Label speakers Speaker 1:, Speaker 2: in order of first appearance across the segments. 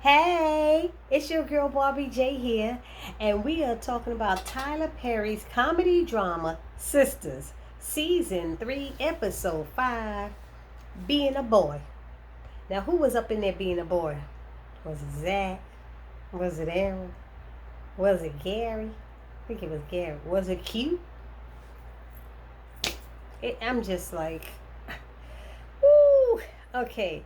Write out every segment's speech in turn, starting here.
Speaker 1: Hey, it's your girl Barbie J here, and we are talking about Tyler Perry's comedy drama Sisters, Season 3, Episode 5, Being a Boy. Now, who was up in there being a boy? Was it Zach? Was it Aaron? Was it Gary? I think it was Gary. Was it Q? I'm just like, woo, okay.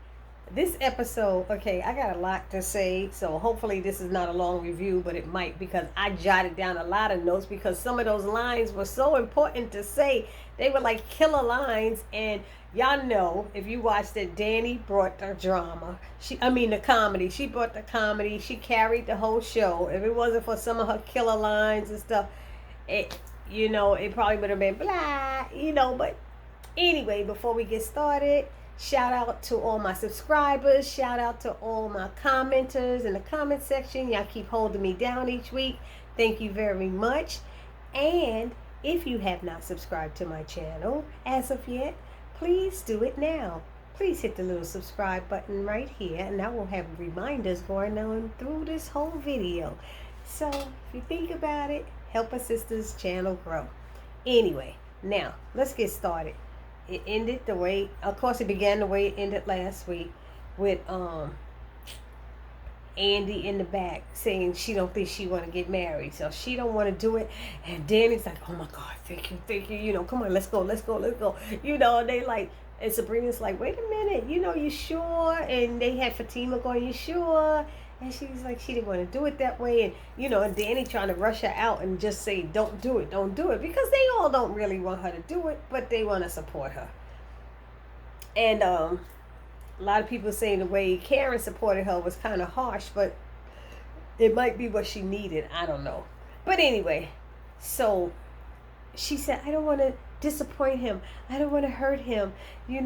Speaker 1: This episode, okay, I got a lot to say, so hopefully this is not a long review, but it might because I jotted down a lot of notes because some of those lines were so important to say. They were like killer lines, and y'all know if you watched it, Danny brought the drama. The comedy. She brought the comedy. She carried the whole show. If it wasn't for some of her killer lines and stuff, it probably would have been blah, but anyway, before we get started, shout out to all my subscribers. Shout out to all my commenters in the comment section. Y'all keep holding me down each week. Thank you very much. And if you have not subscribed to my channel as of yet, please do it now. Please hit the little subscribe button right here, and I will have reminders going on through this whole video. So if you think about it, help a sister's channel grow. Anyway, now let's get started. It ended the way, of course, it began the way it ended last week with Andy in the back saying she don't think she want to get married, so she don't want to do it. And Danny's like, oh my God, thank you, come on, let's go. And they like, and Sabrina's like, wait a minute, you sure? And they had Fatima going, you sure? And she's like, she didn't want to do it that way. And Danny trying to rush her out and just say, don't do it. Because they all don't really want her to do it, but they want to support her. And a lot of people saying the way Karen supported her was kind of harsh, but it might be what she needed. I don't know. But anyway, so she said, I don't want to disappoint him. I don't want to hurt him. He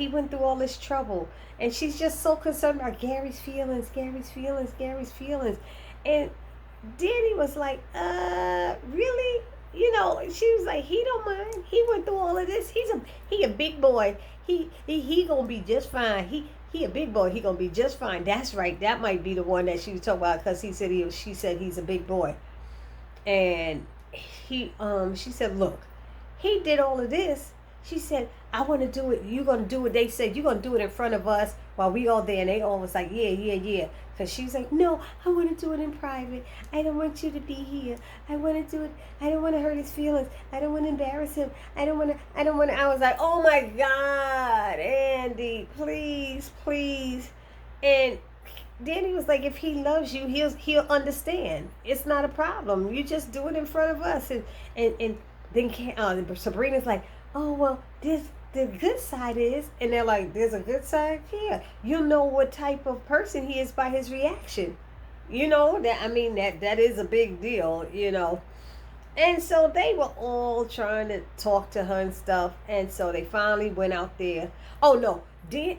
Speaker 1: went through all this trouble. And she's just so concerned about Gary's feelings. And Danny was like, really? She was like, he don't mind. He went through all of this. He a big boy. He gonna be just fine. He a big boy. He gonna be just fine. That's right. That might be the one that she was talking about because she said he's a big boy. And she said, look, he did all of this. She said, I want to do it. You're going to do it. They said, you're going to do it in front of us while we all there. And they all was like, yeah. Because she's like, no, I want to do it in private. I don't want you to be here. I want to do it. I don't want to hurt his feelings. I don't want to embarrass him. I don't want to. I was like, oh my God, Andy, please. And Danny was like, if he loves you, he'll understand. It's not a problem. You just do it in front of us. And then Sabrina's like, oh, well, the good side is, and they're like, there's a good side here. You'll know what type of person he is by his reaction. That is a big deal, And so they were all trying to talk to her and stuff. And so they finally went out there. Oh, no. Danny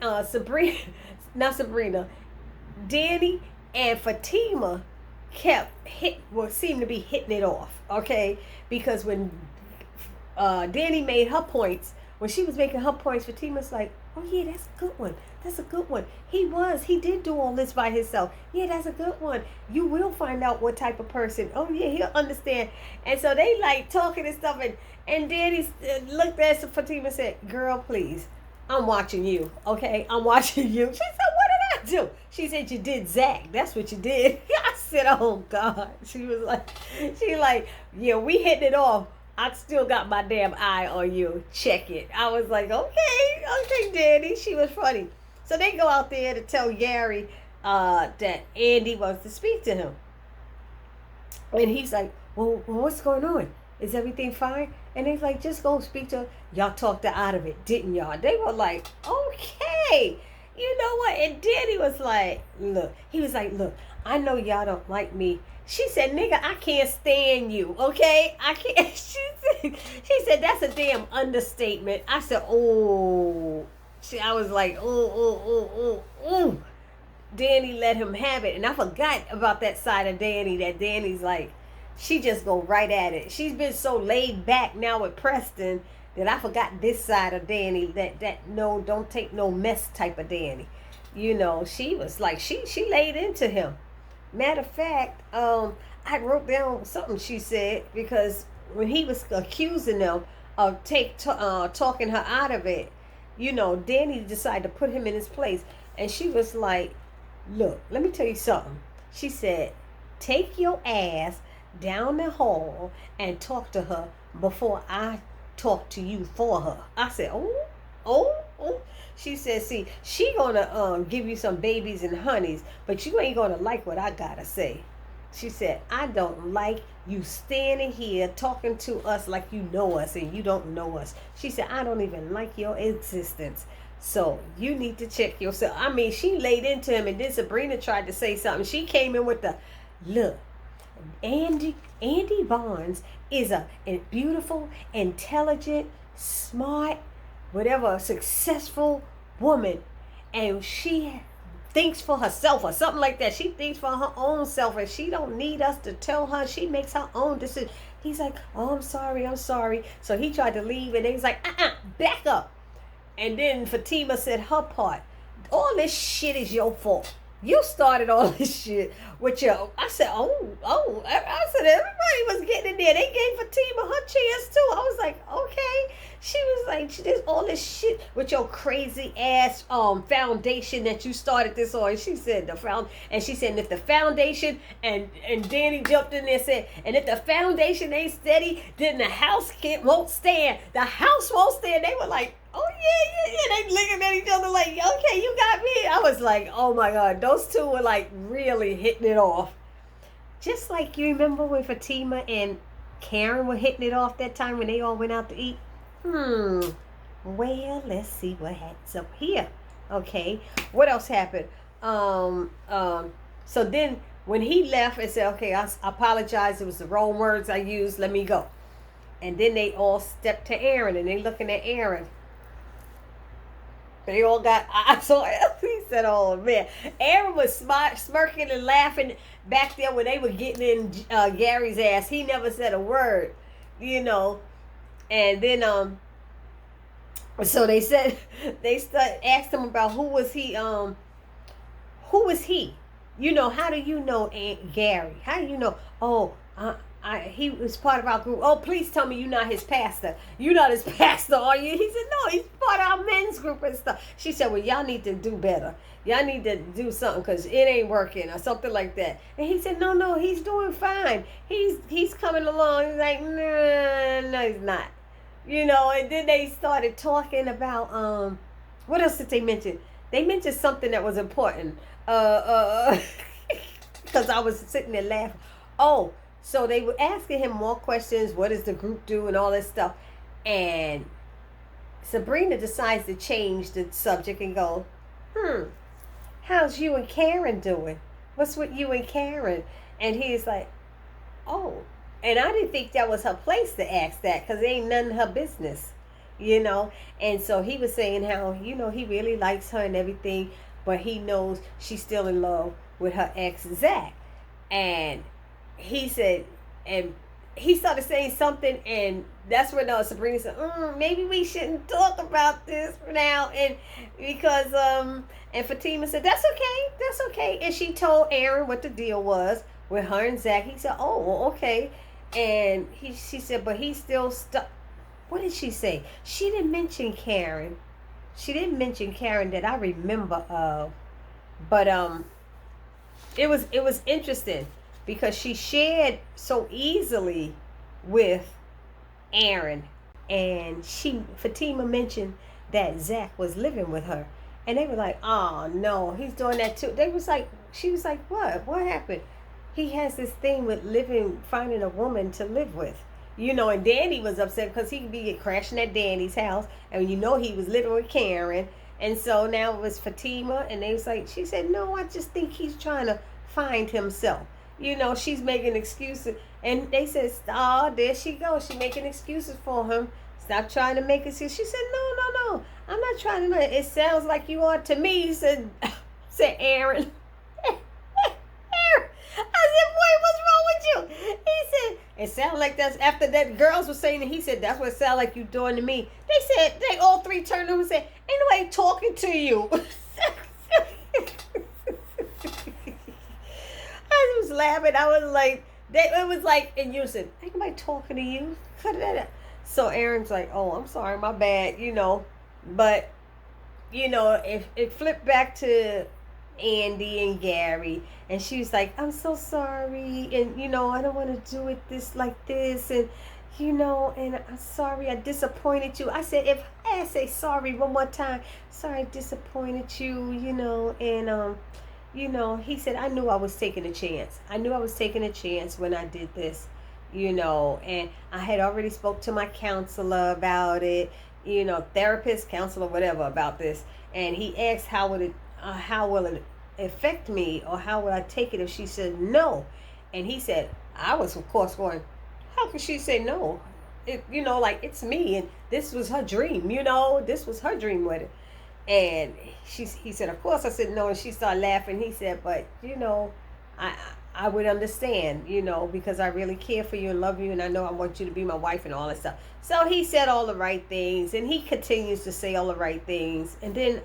Speaker 1: and Fatima seemed to be hitting it off, okay? Because when Danny made her points, when she was making her points, Fatima's like, oh yeah, that's a good one. He did do all this by himself. Yeah, that's a good one. You will find out what type of person. Oh yeah, he'll understand. And so they like talking and stuff, and Danny looked at Fatima and said, girl, please, I'm watching you, okay? I'm watching you. She said, what did I do? She said, you did Zach. That's what you did. I said, oh God. She like, yeah, we hitting it off. I still got my damn eye on you. Check it. I was like, okay, Danny. She was funny. So they go out there to tell Gary that Andy wants to speak to him. And he's like, well, what's going on? Is everything fine? And he's like, just go speak to her. Y'all talked her out of it, didn't y'all? They were like, okay. You know what? And Danny was like, look. He was like, look, I know y'all don't like me. She said, nigga, I can't stand you, okay? I can't. She said, that's a damn understatement. I said, oh. I was like, oh. Danny let him have it. And I forgot about that side of Danny, that Danny's like, she just go right at it. She's been so laid back now with Preston that I forgot this side of Danny, that no, don't take no mess type of Danny. She was like, she laid into him. Matter of fact, I wrote down something she said, because when he was accusing them of talking her out of it, Danny decided to put him in his place, and she was like, "Look, let me tell you something." She said, "Take your ass down the hall and talk to her before I talk to you for her." I said, "Oh, oh, oh." She said, "See, she gonna give you some babies and honeys, but you ain't gonna like what I gotta say." She said, "I don't like you standing here talking to us like you know us and you don't know us." She said, "I don't even like your existence. So you need to check yourself." I mean, she laid into him, and then Sabrina tried to say something. She came in with the, "Look, Andy Barnes is a beautiful, intelligent, smart, whatever, successful woman, and she thinks for herself," or something like that. She thinks for her own self, and she don't need us to tell her. She makes her own decision. He's like, "Oh, I'm sorry." So he tried to leave, and he's like, back up." And then Fatima said her part. "All this shit is your fault. You started all this shit with your." I said, oh. I said, everybody was getting in there. They gave Fatima her chance too. I was like, okay. She was like, "She did all this shit with your crazy ass foundation that you started this on." She said and she said, "If the foundation," and Danny jumped in there and said, "And if the foundation ain't steady, then the house won't stand. The house won't stand." They were like, "Oh yeah." They looking at each other like, "Okay, you got me." I was like, oh my God, those two were like really hitting it off. Just like, you remember when Fatima and Karen were hitting it off that time when they all went out to eat? Well, let's see what happens up here. Okay. What else happened? So then when he left and said, "Okay, I apologize. It was the wrong words I used. Let me go." And then they all stepped to Aaron, and they looking at Aaron. They all got eyes on him. He said, "Oh man." Aaron was smirking and laughing back there when they were getting in Gary's ass. He never said a word, And then so they said, asked him about who was he. How do you know Aunt Gary? How do you know? "Oh, he was part of our group." "Oh, please tell me you're not his pastor. You're not his pastor, are you?" He said, "No, he's part of our men's group and stuff." She said, "Well, y'all need to do better. Y'all need to do something, because it ain't working," or something like that. And he said, No, he's doing fine. He's coming along." He's like, No, he's not. And then they started talking about what else did they mention? They mentioned something that was important. Because I was sitting there laughing. Oh, so they were asking him more questions. What does the group do and all this stuff? And Sabrina decides to change the subject and go, "How's you and Karen doing? What's with you and Karen?" And he's like, "Oh." And I didn't think that was her place to ask that, because it ain't none of her business, And so he was saying how, he really likes her and everything, but he knows she's still in love with her ex, Zach. And he said, and he started saying something, and that's when Sabrina said, "Maybe we shouldn't talk about this now." And because, and Fatima said, that's okay. And she told Aaron what the deal was with her and Zach. He said, "Oh, well, okay." And she said, but he's still stuck. What did she say? She didn't mention Karen. She didn't mention Karen that I remember of. But it was interesting, because she shared so easily with Aaron, and Fatima mentioned that Zach was living with her, and they were like, "Oh no, he's doing that too." She was like, "What happened?" "He has this thing with finding a woman to live with." And Danny was upset because he'd be crashing at Danny's house, and he was living with Karen. And so now it was Fatima, and she said, "No, I just think he's trying to find himself." She's making excuses. And they said, "Oh, there she goes. She's making excuses for him. Stop trying to make excuses." She said, No. I'm not trying to. It sounds like you are to me," said Aaron. I said, "Boy, what's wrong with you?" He said, "It sounded like that's," after that girls were saying it, he said, "That's what it sounded like you doing to me." They all three turned to him and said, "Ain't nobody talking to you." was laughing. I was like, it was like in unison. Ain't nobody talking to you. So Aaron's like, oh, I'm sorry, my bad, But, if it flipped back to Andy and Gary, and she was like, I'm so sorry, and I don't want to do it this like this, and and I'm sorry I disappointed you. I said, if I say sorry one more time, sorry I disappointed you, and he said, I knew I was taking a chance. I knew I was taking a chance when I did this, and I had already spoke to my counselor about it, therapist, counselor, whatever, about this. And he asked, how will it affect me, or how will I take it if she said no? And he said, I was of course going, how could she say no? Like, it's me, and this was her dream, this was her dream with it. And he said, of course. I said, no. And she started laughing. He said, but, I, I would understand, because I really care for you and love you. And I know I want you to be my wife and all that stuff. So he said all the right things. And he continues to say all the right things. And then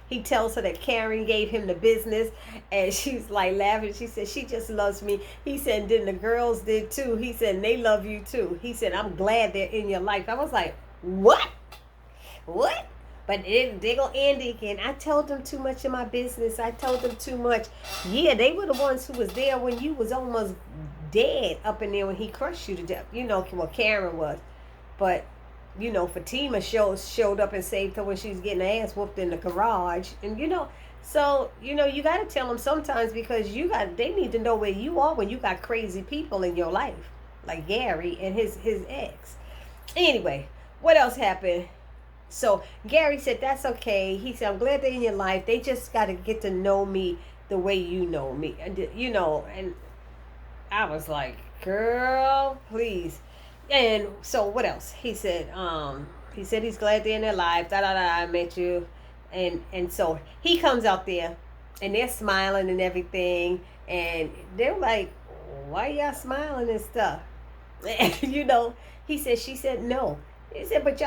Speaker 1: he tells her that Karen gave him the business. And she's like laughing. She said, she just loves me. He said, and then the girls did too. He said, and they love you too. He said, I'm glad they're in your life. I was like, what? What? But they go Andy again. I told them too much of my business. I told them too much. Yeah, they were the ones who was there when you was almost dead up in there when he crushed you to death. Well, Karen was. But, Fatima showed up and saved her when she was getting her ass whooped in the garage. And, so, you got to tell them sometimes, because they need to know where you are when you got crazy people in your life. Like Gary and his ex. Anyway, what else happened? So Gary said, that's okay. He said, I'm glad they're in your life. They just got to get to know me the way you know me. And, and I was like, girl, please. And so what else? He said he's glad they're in their life. I met you. And so he comes out there and they're smiling and everything. And they're like, why y'all smiling and stuff? She said, no. He said, but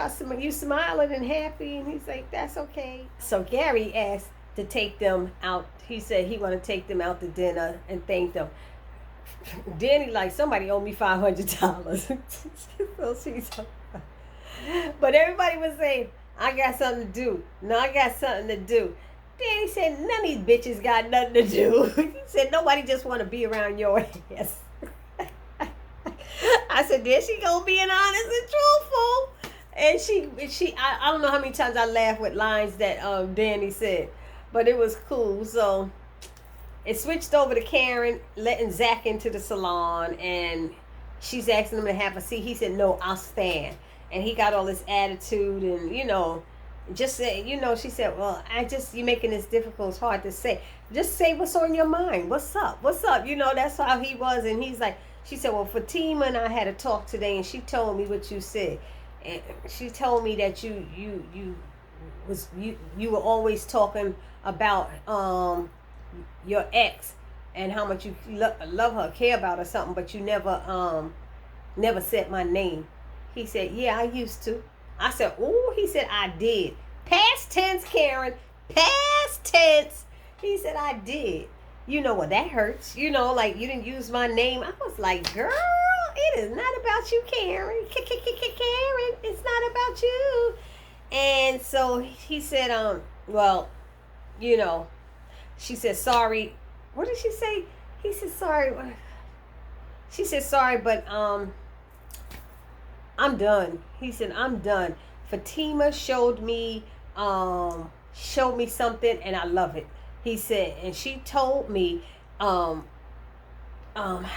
Speaker 1: you smiling and happy. And he's like, that's okay. So Gary asked to take them out. He said he want to take them out to dinner and thank them. Danny, like, somebody owed me $500. So she's, but everybody was saying, I got something to do. No, I got something to do. Danny said, none of these bitches got nothing to do. He said, nobody just want to be around your ass. I said, there she go being honest and truthful. And I don't know how many times I laughed with lines that Danny said, but it was cool. So it switched over to Karen letting Zach into the salon, and she's asking him to have a seat. He said, no, I'll stand. And he got all this attitude, and just say, she said, well, you're making this difficult. It's hard to say. Just say what's on your mind. What's up? That's how he was. And he's like, she said, well, Fatima and I had a talk today, and she told me what you said. And she told me that you were always talking about your ex and how much you love her, care about her, something, but you never said my name. He said, yeah, I used to. I said, oh, he said, I did. Past tense, Karen. Past tense. He said, I did. Well, that hurts. Like, you didn't use my name. I was like, girl, it is not about you, Karen. Karen, it's not about you. And so he said, well, she said, sorry. What did she say? He said, sorry. She said, sorry, but I'm done. He said, I'm done. Fatima showed me something, and I love it. He said, and she told me, how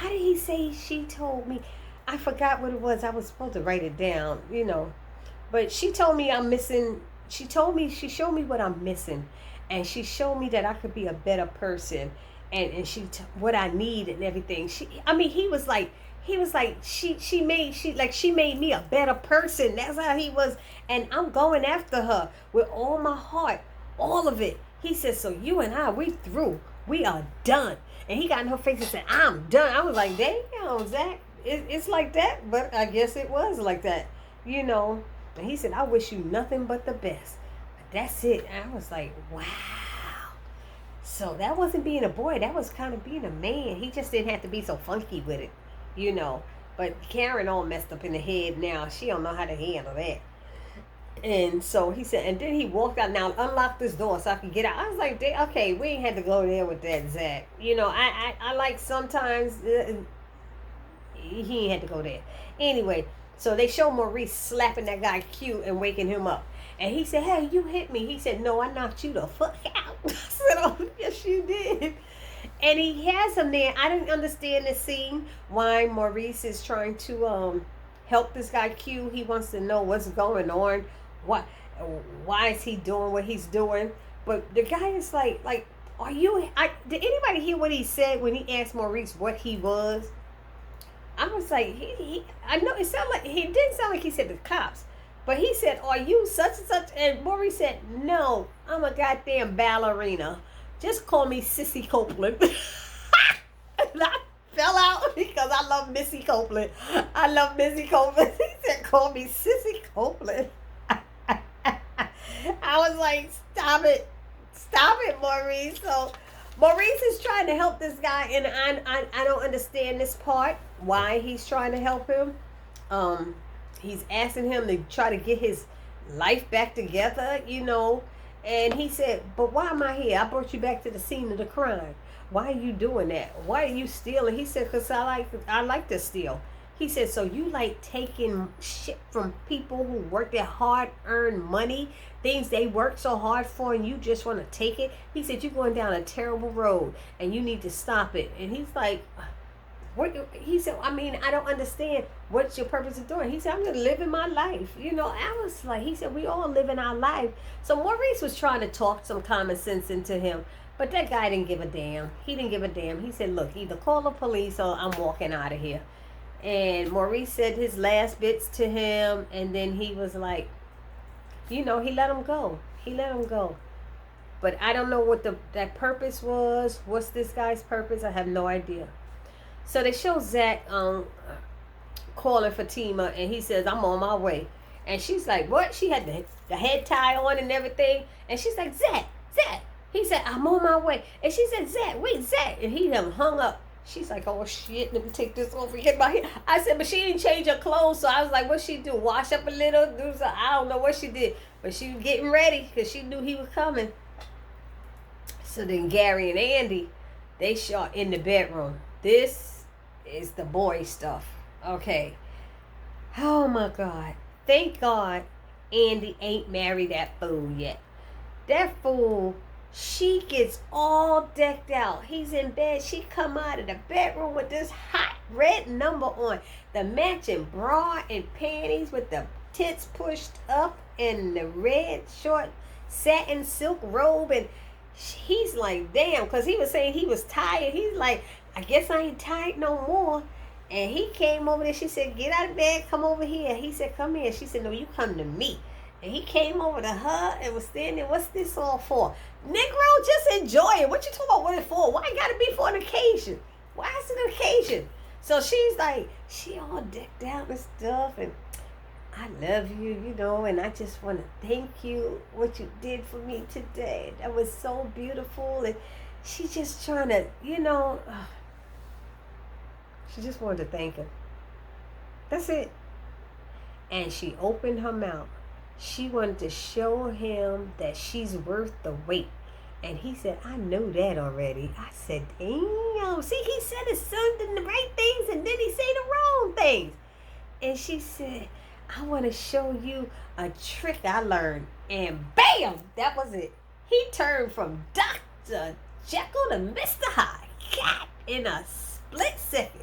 Speaker 1: did he say she told me? I forgot what it was. I was supposed to write it down, But she told me I'm missing. She showed me what I'm missing. And she showed me that I could be a better person. And what I need and everything. He was like, she made me a better person. That's how he was. And I'm going after her with all my heart, all of it. He said, so you and I, we through. We are done. And he got in her face and said, I'm done. I was like, damn, Zach, it's like that. But I guess it was like that, And he said, I wish you nothing but the best. But that's it. And I was like, wow. So that wasn't being a boy. That was kind of being a man. He just didn't have to be so funky with it, you know. But Karen all messed up in the head now. She don't know how to handle that. And so he said, and then he walked out. Now unlock this door so I can get out. I was like, okay, we ain't had to go there with that, Zach. You know, I like sometimes he ain't had to go there. Anyway, so they show Maurice slapping that guy Q and waking him up. And he said, hey, you hit me. He said, no, I knocked you the fuck out. I said, oh, yes, you did. And he has him there. I didn't understand the scene, why Maurice is trying to help this guy Q. He wants to know what's going on. Why is he doing what he's doing? But the guy is like, are you, did anybody hear what he said when he asked Maurice what he was? I was like, I know it sounded like, he didn't sound like he said the cops. But he said, are you such and such? And Maurice said, no, I'm a goddamn ballerina. Just call me Sissy Copeland. And I fell out because I love Missy Copeland. I love Missy Copeland. He said, call me Sissy Copeland. I was like, stop it, Maurice. So Maurice is trying to help this guy, and I don't understand this part, why he's trying to help him. He's asking him to try to get his life back together, you know. And he said, but why am I here? I brought you back to the scene of the crime. Why are you doing that? Why are you stealing? He said, because I like to steal. He said, so you like taking shit from people who work their hard-earned money, things they work so hard for, and you just want to take it? He said, you're going down a terrible road, and you need to stop it. And he's like, what? He said, I mean, I don't understand what's your purpose of doing. He said, I'm just living my life. You know, I was like, he said, we all living our life. So Maurice was trying to talk some common sense into him. But that guy didn't give a damn. He didn't give a damn. He said, look, either call the police or I'm walking out of here. And Maurice said his last bits to him. And then he was like, you know, he let him go. He let him go. But I don't know what that purpose was. What's this guy's purpose? I have no idea. So they show Zach calling Fatima, and he says, I'm on my way. And she's like, what? She had the head tie on and everything. And she's like, Zach. He said, I'm on my way. And she said, Zach. And he done hung up. She's like, oh, shit, let me take this off and get my hair. I said, but she didn't change her clothes. So I was like, what'd she do? Wash up a little? I don't know what she did. But she was getting ready because she knew he was coming. So then Gary and Andy, they shot in the bedroom. This is the boy stuff. Okay. Oh, my God. Thank God Andy ain't married that fool yet. That fool, she gets all decked out. He's in bed. She come out of the bedroom with this hot red number on. The matching bra and panties with the tits pushed up and the red short satin silk robe. And he's like, damn, because he was saying he was tired. He's like, I guess I ain't tired no more. And he came over there. She said, get out of bed. Come over here. He said, come here. She said, no, you come to me. And he came over to her and was standing. What's this all for? Negro, just enjoy it. What you talking about what it for? Why it got to be for an occasion? Why is it an occasion? So she's like, she all decked out and stuff. And I love you, you know, and I just want to thank you what you did for me today. That was so beautiful. And she's just trying to, you know, she just wanted to thank him. That's it. And she opened her mouth. She wanted to show him that she's worth the wait. And he said, I know that already. I said, damn. See, he said his son did the right things and then he said the wrong things. And she said, I want to show you a trick I learned. And bam, that was it. He turned from Dr. Jekyll to Mr. Hyde. Cat in a split second.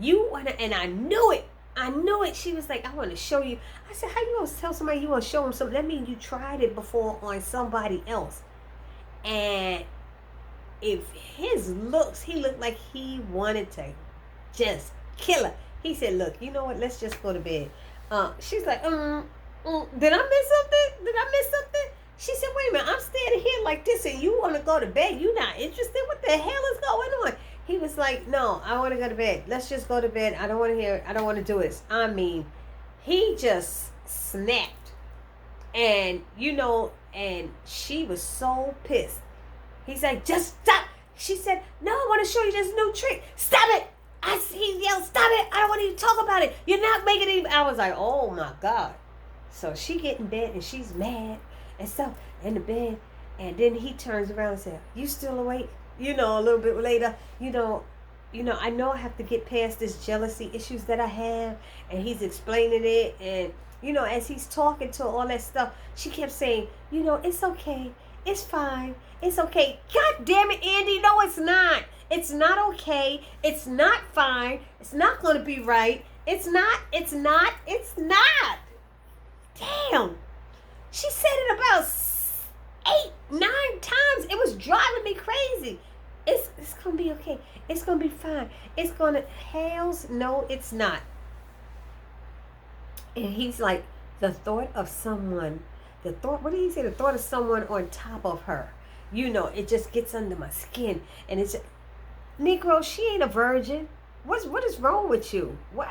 Speaker 1: And I knew it. She was like, I want to show you. I said, how you going to tell somebody you want to show them something? That means you tried it before on somebody else. And if his looks, he looked like he wanted to just kill her. He said, look, you know what? Let's just go to bed. She's like, did I miss something? She said, wait a minute, I'm standing here like this and you want to go to bed. You not interested? What the hell is going on? He was like, no, I want to go to bed. Let's just go to bed. I don't want to do this. I mean, he just snapped. And, you know, and she was so pissed. He's like, just stop. She said, no, I want to show you this new trick. Stop it. He yelled, stop it. I don't want you to talk about it. You're not making it even. I was like, oh my God. So she get in bed and she's mad and stuff in the bed. And then he turns around and said, you still awake? You know, a little bit later, I know I have to get past this jealousy issues that I have. And he's explaining it. And, as he's talking to her, all that stuff, she kept saying, it's okay. It's fine. It's okay. God damn it, Andy. No, it's not. It's not okay. It's not fine. It's not going to be right. It's not. Damn. She said it about 8, 9 times. It was driving me crazy. It's going to be okay. It's going to be fine. It's going to... Hells no, it's not. And he's like, the thought of someone... what did he say? The thought of someone on top of her. It just gets under my skin. And it's... Negro, she ain't a virgin. What is wrong with you? What?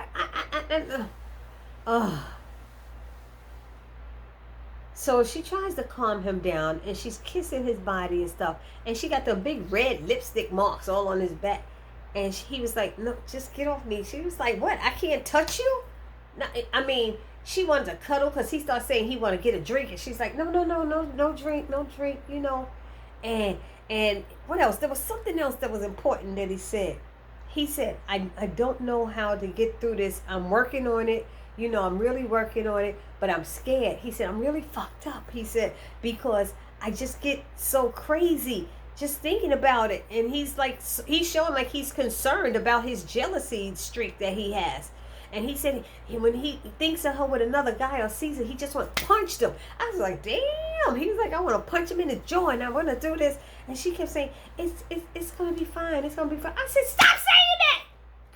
Speaker 1: So she tries to calm him down, and she's kissing his body and stuff. And she got the big red lipstick marks all on his back. And he was like, no, just get off me. She was like, what? I can't touch you? No, she wanted to cuddle because he started saying he wanted to get a drink. And she's like, no drink, And what else? There was something else that was important that he said. He said, I don't know how to get through this. I'm working on it. I'm really working on it, but I'm scared. He said, I'm really fucked up. He said, because I just get so crazy just thinking about it. And he's showing like he's concerned about his jealousy streak that he has. And he said when he thinks of her with another guy or sees it, he just want to punch them. I was like, damn. He was like, I want to punch him in the jaw and I want to do this. And she kept saying, it's going to be fine. It's going to be fine. I said, stop saying that.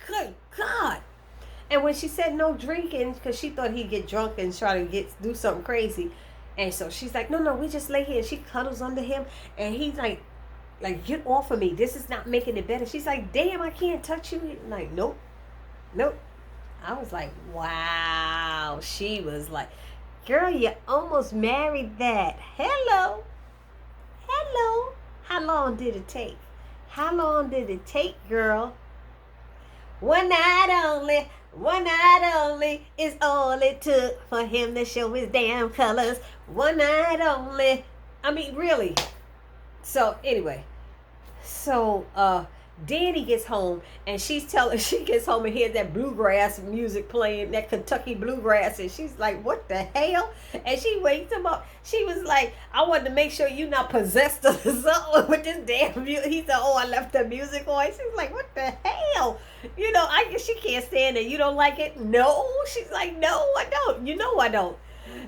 Speaker 1: Good God. And when she said no drinking, because she thought he'd get drunk and try to do something crazy. And so she's like, no, we just lay here. And she cuddles under him. And he's like, get off of me. This is not making it better. She's like, damn, I can't touch you. He's like, nope. I was like, wow. She was like, girl, you almost married that. Hello. How long did it take? Girl? One night only is all it took for him to show his damn colors. One night only. Really. So, anyway. Danny gets home and she gets home and hears that bluegrass music playing, that Kentucky bluegrass, and she's like, what the hell? And she wakes him up. She was like, I wanted to make sure you're not possessed or something with this damn music. He said, I left the music on. She's like, what the hell? I guess she can't stand it. You don't like it? No. She's like, no, I don't. I don't.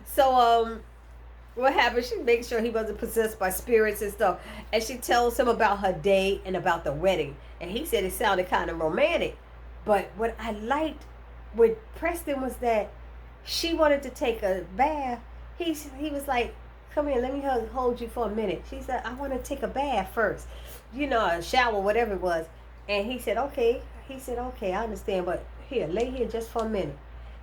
Speaker 1: So, what happened? She makes sure he wasn't possessed by spirits and stuff. And she tells him about her day and about the wedding. And he said it sounded kind of romantic. But what I liked with Preston was that she wanted to take a bath. He was like, come here, let me hold you for a minute. She said, I want to take a bath first. A shower, whatever it was. And he said, okay. I understand. But here, lay here just for a minute.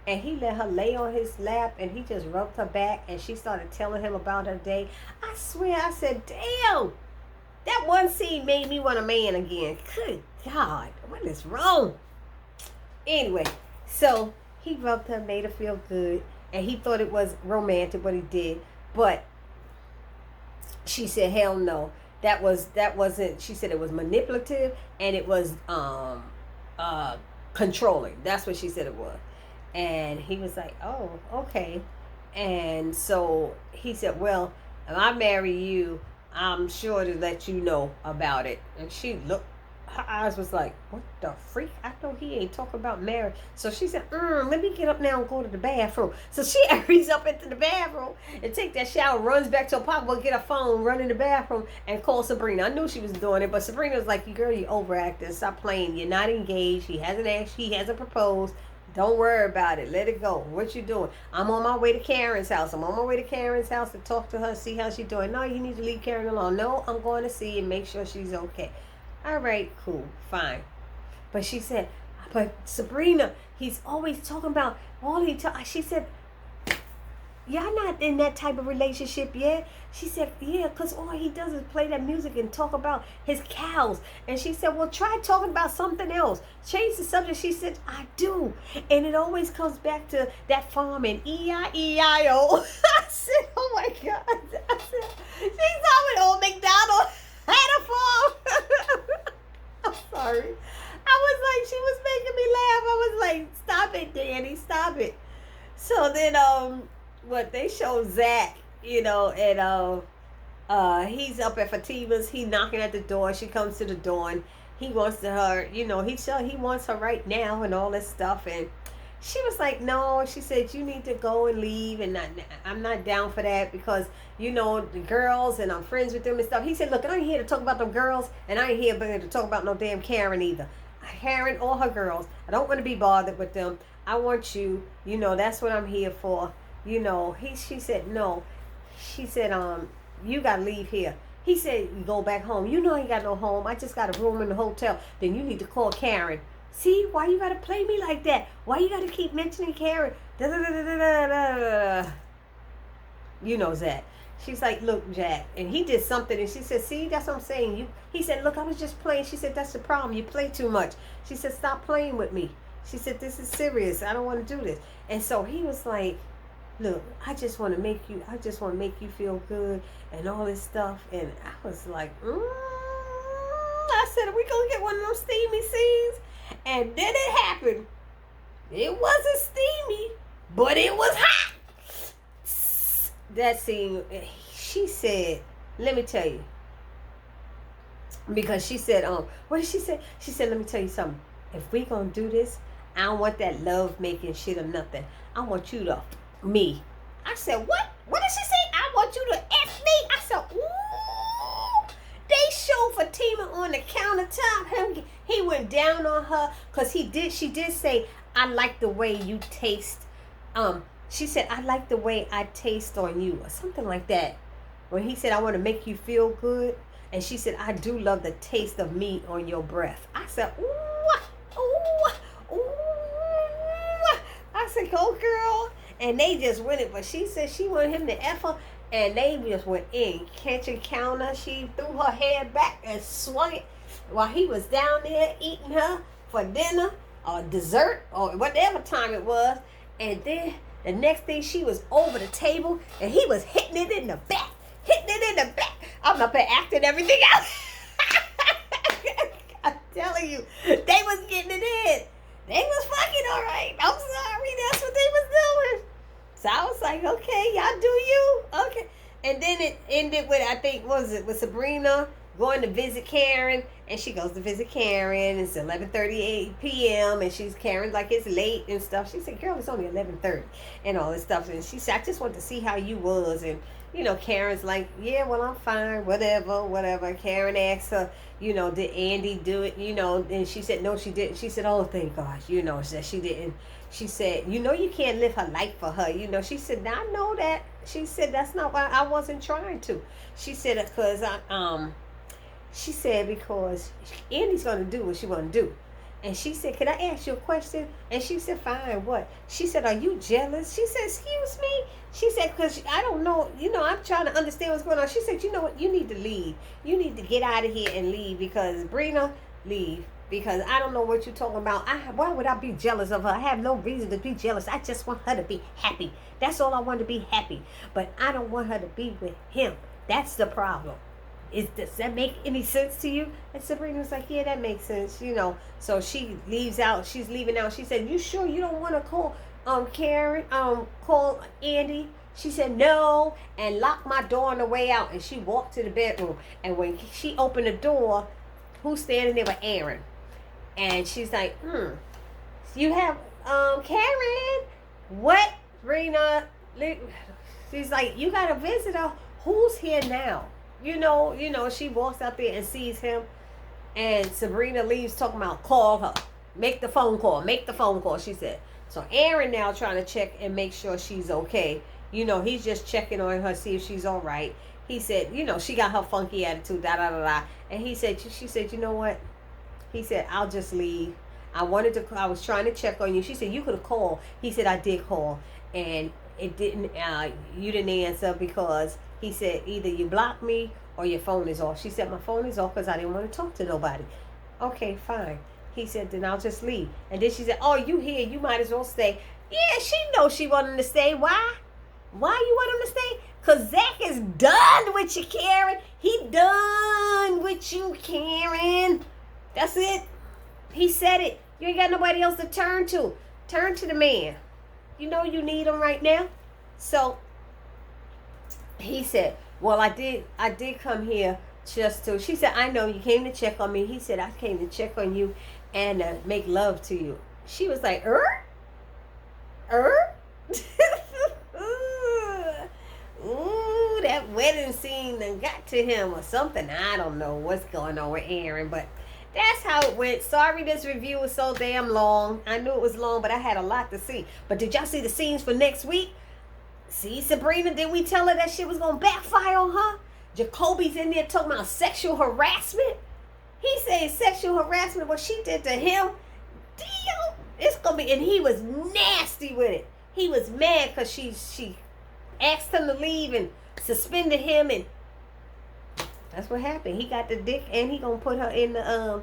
Speaker 1: And he let her lay on his lap and he just rubbed her back and she started telling him about her day. I swear, I said, damn, that one scene made me want a man again. Good God, what is wrong? Anyway, so he rubbed her, made her feel good, and he thought it was romantic what he did. But she said, hell no. That wasn't, she said it was manipulative and it was controlling. That's what she said it was. And he was like, oh, okay. And so he said, well, if I marry you, I'm sure to let you know about it. And she looked, her eyes was like, what the freak? I know he ain't talking about marriage. So she said, let me get up now and go to the bathroom. So she hurries up into the bathroom and take that shower, runs back to her pocket, get her phone, run in the bathroom, and call Sabrina. I knew she was doing it, but Sabrina was like, girl, you overacting. Stop playing. You're not engaged. He hasn't asked. He hasn't proposed. Don't worry about it. Let it go. What you doing? I'm on my way to Karen's house. To talk to her, see how she's doing. No, you need to leave Karen alone. No, I'm going to see and make sure she's okay. All right, cool, fine. But she said, but Sabrina, he's always talking about all he talk. She said, y'all not in that type of relationship yet? She said, yeah, because all he does is play that music and talk about his cows. And she said, well, try talking about something else. Change the subject. She said, I do. And it always comes back to that farm and E-I-E-I-O. I said, oh my God. I said, she's talking old McDonald had a farm. I'm sorry. I was like, she was making me laugh. I was like, stop it, Danny, stop it. So then, what they show Zach, and he's up at Fatima's. He knocking at the door. She comes to the door, and he wants to her. He wants her right now, and all this stuff. And she was like, no. She said, you need to go and leave, and I'm not down for that because the girls, and I'm friends with them and stuff. He said, look, I ain't here to talk about them girls, and I ain't here to talk about no damn Karen either. Karen or her girls. I don't want to be bothered with them. I want you. That's what I'm here for. She said, no. She said, you got to leave here. He said, you go back home. I ain't got no home. I just got a room in the hotel. Then you need to call Karen. See, why you got to play me like that? Why you got to keep mentioning Karen? That. She's like, look, Jack. And he did something. And she said, see, that's what I'm saying. He said, look, I was just playing. She said, that's the problem. You play too much. She said, stop playing with me. She said, this is serious. I don't want to do this. And so he was like, look, I just want to make you feel good and all this stuff. And I was like, I said, are we going to get one of those steamy scenes? And then it happened. It wasn't steamy, but it was hot. That scene, she said, let me tell you. Because she said, what did she say? She said, let me tell you something. If we going to do this, I don't want that love making shit or nothing. I want you to me. I said, what? What did she say? I want you to F me. I said, ooh. They showed Fatima on the countertop. He went down on her because she did say, I like the way you taste. She said, I like the way I taste on you, or something like that. When he said, I want to make you feel good. And she said, I do love the taste of meat on your breath. I said, ooh, ooh, ooh. I said, go girl. And they just went it. But she said she wanted him to F her. And they just went in. Kitchen counter. She threw her head back and swung it while he was down there eating her for dinner or dessert or whatever time it was. And then the next thing, she was over the table and he was hitting it in the back. I'm up there acting everything out. I'm telling you, they was getting it in. They was fucking all right. I'm sorry, that's what they was doing. So I was like, okay, y'all do you. Okay. And then it ended with, I think, with Sabrina going to visit Karen. And she goes to visit Karen. It's 11:38 p.m. And Karen's like, it's late and stuff. She said, girl, it's only 11:30 and all this stuff. And she said, I just want to see how you was. And, Karen's like, yeah, well, I'm fine, whatever. Karen asked her, did Andy do it? And she said, no, she didn't. She said, oh, thank God, that she didn't. She said, you can't live her life for her. She said, I know that. She said, that's not why I wasn't trying to. She said, because because Andy's going to do what she want to do. And she said, can I ask you a question? And she said, fine, what? She said, are you jealous? She said, excuse me? She said, because I don't know, I'm trying to understand what's going on. She said, you know what? You need to leave. You need to get out of here and leave because Brina, leave. Because I don't know what you're talking about. Why would I be jealous of her? I have no reason to be jealous. I just want her to be happy. That's all I want, to be happy. But I don't want her to be with him. That's the problem. Does that make any sense to you? And Sabrina was like, yeah, that makes sense, So she leaves out. She's leaving out. She said, you sure you don't want to call Karen, call Andy? She said, no, and locked my door on the way out. And she walked to the bedroom. And when she opened the door, who's standing there with Aaron? And she's like, you have, Karen, what, Rena? She's like, you got a visitor. Who's here now? She walks out there and sees him, and Sabrina leaves talking about call her. Make the phone call, she said. So Aaron now trying to check and make sure she's okay. He's just checking on her, see if she's all right. He said, she got her funky attitude, da. And she said, you know what? He said, I'll just leave. I was trying to check on you. She said, you could have called. He said, I did call. And it didn't. You didn't answer because he said either you blocked me or your phone is off. She said my phone is off because I didn't want to talk to nobody. Okay, fine. He said then I'll just leave. And then she said, oh, you here? You might as well stay. Yeah, she knows she wanted to stay. Why? Why you want him to stay? Because Zach is done with you, Karen. He done with you, Karen. That's it. He said it. You ain't got nobody else to turn to. Turn to the man. You know you need him right now. So he said, well, I did come here just to, she said, I know you came to check on me. He said, I came to check on you and make love to you. She was like, Ooh, that wedding scene done got to him or something. I don't know what's going on with Aaron, but that's how it went. Sorry this review was so damn long. I knew it was long, but I had a lot to see. But did y'all see the scenes for next week? See, Sabrina, did we tell her that shit was going to backfire on her? Jacoby's in there talking about sexual harassment. He said sexual harassment, what she did to him. Damn, it's going to be, and he was nasty with it. He was mad because she asked him to leave and suspended him, and that's what happened. He got the dick, and he gonna put her in the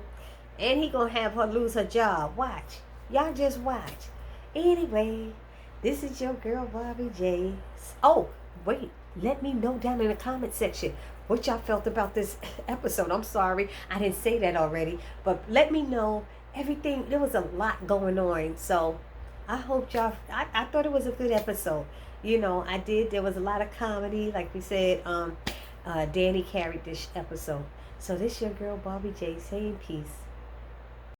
Speaker 1: and he gonna have her lose her job. Watch, y'all just watch. Anyway, this is your girl Bobby J. Oh, wait, let me know down in the comment section what y'all felt about this episode. I'm sorry I didn't say that already, but let me know everything. There was a lot going on, so I hope y'all. I thought it was a good episode. You know, I did. There was a lot of comedy, like we said. Danny carried this episode. So this your girl Bobby J saying peace.